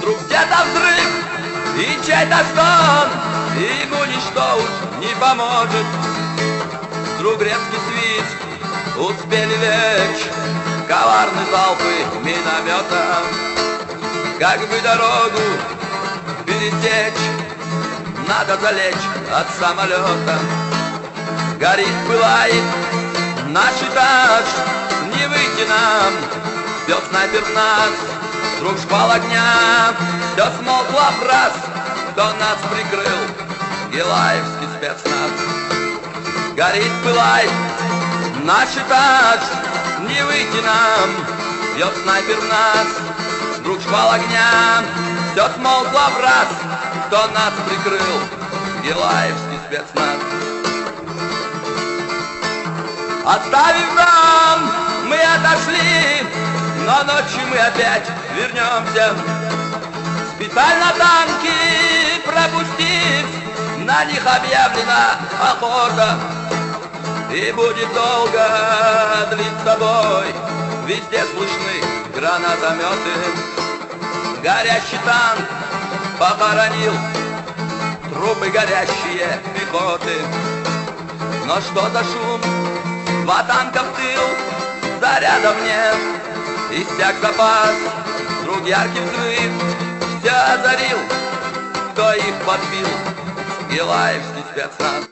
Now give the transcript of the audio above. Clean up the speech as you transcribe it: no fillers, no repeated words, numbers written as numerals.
Вдруг где-то взрыв и чей-то стон, и ему ничто уж не поможет. Вдруг резкий свист, успели лечь коварные залпы миномета. Как бы дорогу пересечь, надо залечь от самолета. Горит, пылает наш этаж, не выйти нам, бьет снайпер в нас. Вдруг шквал огня, все смолкло в раз. Кто нас прикрыл? Гилаевский спецназ. Горит, пылает наш этаж, не выйти нам, бьет снайпер в нас. Вдруг шквал огня, все смолкло в раз. Кто нас прикрыл? Гилаевский спецназ. Оставив дом, мы отошли, но ночью мы опять вернемся. Специально танки пропустить, на них объявлена охота. И будет долго длиться бой, везде слышны гранатометы. Горящий танк похоронил трупы горящие пехоты. Но что за шум? Два танка в тыл, зарядов нет, иссяк запас. Вдруг яркий взрыв все озарил, кто их подбил? Гилаевский спецназ.